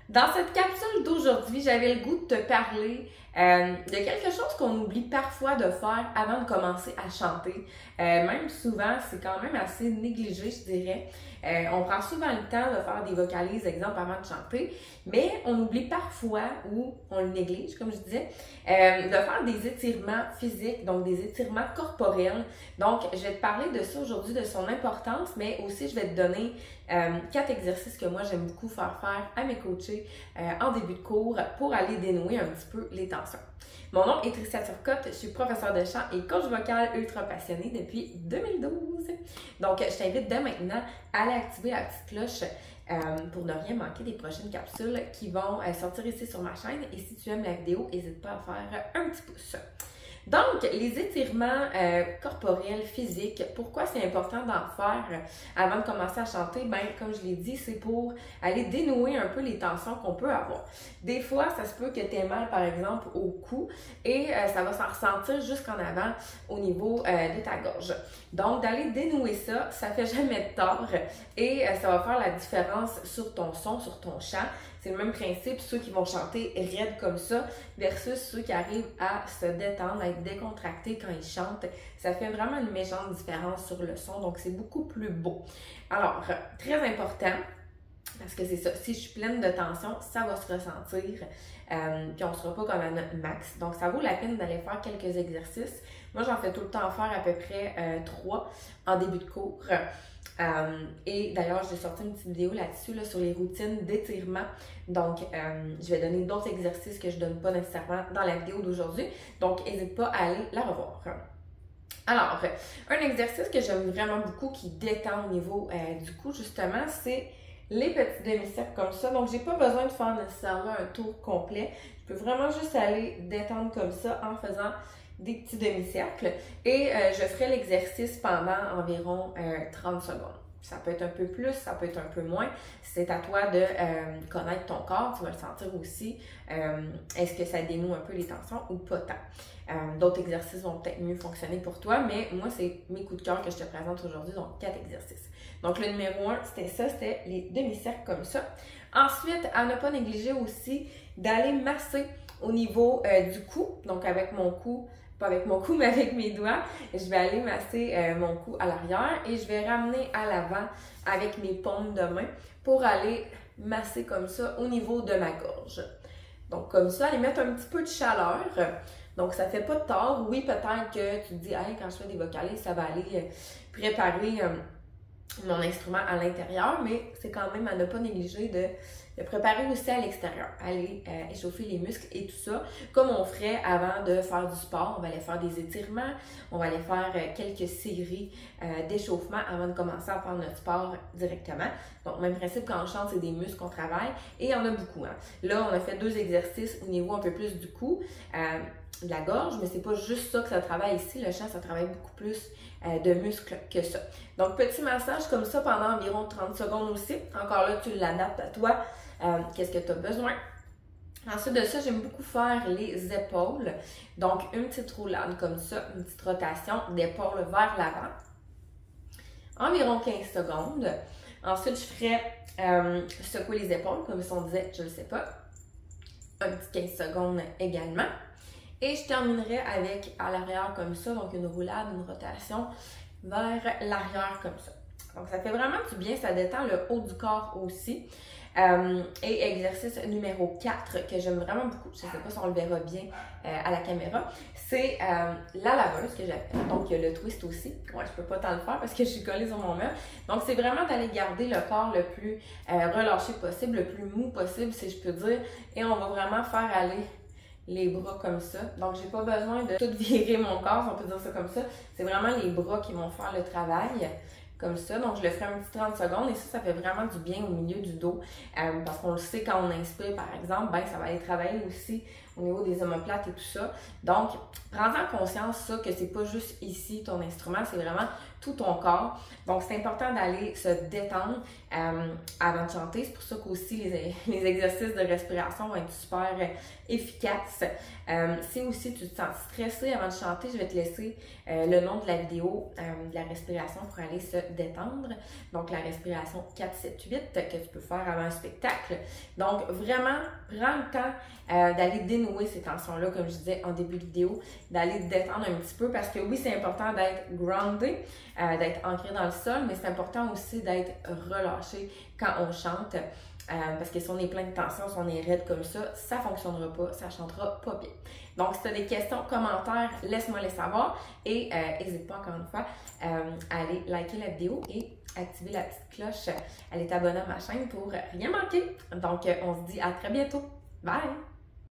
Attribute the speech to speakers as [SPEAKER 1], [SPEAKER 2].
[SPEAKER 1] Dans cette capsule d'aujourd'hui, j'avais le goût de te parler de quelque chose qu'on oublie parfois de faire avant de commencer à chanter. Même souvent, c'est quand même assez négligé, je dirais. On prend souvent le temps de faire des vocalises, exemple, avant de chanter, mais on oublie parfois, ou on le néglige, comme je disais, de faire des étirements physiques, donc des étirements corporels. Donc, je vais te parler de ça aujourd'hui, de son importance, mais aussi je vais te donner 4 exercices que moi j'aime beaucoup faire à mes coachés en début de cours pour aller dénouer un petit peu les tensions. Mon nom est Tricia Turcotte, je suis professeure de chant et coach vocal ultra passionnée depuis 2012. Donc, je t'invite dès maintenant à aller activer la petite cloche pour ne rien manquer des prochaines capsules qui vont sortir ici sur ma chaîne. Et si tu aimes la vidéo, n'hésite pas à faire un petit pouce. Donc, les étirements corporels, physiques, pourquoi c'est important d'en faire avant de commencer à chanter? Ben, comme je l'ai dit, c'est pour aller dénouer un peu les tensions qu'on peut avoir. Des fois, ça se peut que tu aies mal, par exemple, au cou et ça va s'en ressentir jusqu'en avant au niveau de ta gorge. Donc, d'aller dénouer ça, ça fait jamais de tort et ça va faire la différence sur ton son, sur ton chant. C'est le même principe, ceux qui vont chanter raide comme ça versus ceux qui arrivent à se détendre, à être décontractés quand ils chantent. Ça fait vraiment une méchante différence sur le son, donc c'est beaucoup plus beau. Alors, très important, parce que c'est ça, si je suis pleine de tension, ça va se ressentir, puis on ne sera pas comme à notre max. Donc, ça vaut la peine d'aller faire quelques exercices. Moi, j'en fais tout le temps faire à peu près 3 en début de cours. Et d'ailleurs, j'ai sorti une petite vidéo là-dessus là, sur les routines d'étirement. Donc, je vais donner d'autres exercices que je ne donne pas nécessairement dans la vidéo d'aujourd'hui. Donc, n'hésite pas à aller la revoir. Alors, un exercice que j'aime vraiment beaucoup qui détend au niveau du cou, justement, c'est les petits demi-cercles comme ça. Donc, j'ai pas besoin de faire nécessairement un tour complet. Je peux vraiment juste aller détendre comme ça en faisant des petits demi-cercles et je ferai l'exercice pendant environ 30 secondes. Ça peut être un peu plus, ça peut être un peu moins. C'est à toi de connaître ton corps, tu vas le sentir aussi. Est-ce que ça dénoue un peu les tensions ou pas tant? D'autres exercices vont peut-être mieux fonctionner pour toi, mais moi, c'est mes coups de cœur que je te présente aujourd'hui, donc 4 exercices. Donc, le numéro 1, c'était ça, c'était les demi-cercles comme ça. Ensuite, à ne pas négliger aussi d'aller masser au niveau du cou, donc avec mon cou, pas avec mon cou, mais avec mes doigts. Je vais aller masser mon cou à l'arrière et je vais ramener à l'avant avec mes paumes de main pour aller masser comme ça au niveau de ma gorge. Donc comme ça, aller mettre un petit peu de chaleur. Donc ça fait pas de tort. Oui, peut-être que tu te dis, hey, quand je fais des vocalises, ça va aller préparer mon instrument à l'intérieur, mais c'est quand même à ne pas négliger de préparer aussi à l'extérieur, aller échauffer les muscles et tout ça, comme on ferait avant de faire du sport. On va aller faire des étirements, on va aller faire quelques séries d'échauffement avant de commencer à faire notre sport directement. Donc, même principe, quand on chante, c'est des muscles qu'on travaille et il y en a beaucoup. Hein. Là, on a fait 2 exercices au niveau un peu plus du cou, de la gorge, mais c'est pas juste ça que ça travaille ici. Le chant, ça travaille beaucoup plus de muscles que ça. Donc, petit massage comme ça pendant environ 30 secondes aussi. Encore là, tu l'adaptes à toi. Qu'est-ce que tu as besoin? Ensuite de ça, j'aime beaucoup faire les épaules. Donc, une petite roulade comme ça, une petite rotation d'épaule vers l'avant. Environ 15 secondes. Ensuite, je ferai secouer les épaules, comme si on disait, je ne sais pas. Un petit 15 secondes également. Et je terminerai avec à l'arrière comme ça, donc une roulade, une rotation vers l'arrière comme ça. Donc, ça fait vraiment du bien, ça détend le haut du corps aussi. Et exercice numéro 4 que j'aime vraiment beaucoup, je ne sais pas si on le verra bien à la caméra, c'est la laveuse que j'appelle. Donc, il y a le twist aussi. Ouais, je peux pas tant le faire parce que je suis collée sur mon mur. Donc, c'est vraiment d'aller garder le corps le plus relâché possible, le plus mou possible, si je peux dire. Et on va vraiment faire aller les bras comme ça. Donc, j'ai pas besoin de tout virer mon corps, si on peut dire ça comme ça. C'est vraiment les bras qui vont faire le travail. Comme ça, donc je le ferai un petit 30 secondes et ça fait vraiment du bien au milieu du dos parce qu'on le sait quand on inspire par exemple, ben ça va aller travailler aussi au niveau des omoplates et tout ça. Donc, prends-en conscience ça que c'est pas juste ici ton instrument, c'est vraiment tout ton corps. Donc, c'est important d'aller se détendre avant de chanter. C'est pour ça qu'aussi les exercices de respiration vont être super efficaces. Si aussi tu te sens stressé avant de chanter, je vais te laisser le nom de la vidéo de la respiration pour aller se détendre. Donc, la respiration 4-7-8 que tu peux faire avant un spectacle. Donc, vraiment, prends le temps d'aller dénouer ces tensions-là, comme je disais en début de vidéo, d'aller te détendre un petit peu parce que oui, c'est important d'être groundé, d'être ancré dans le sol, mais c'est important aussi d'être relâché quand on chante. Parce que si on est plein de tension, si on est raide comme ça fonctionnera pas, ça chantera pas bien. Donc, si tu as des questions, commentaires, laisse-moi les savoir et n'hésite pas encore une fois à aller liker la vidéo et activer la petite cloche, aller t'abonner à ma chaîne pour rien manquer. Donc, on se dit à très bientôt. Bye!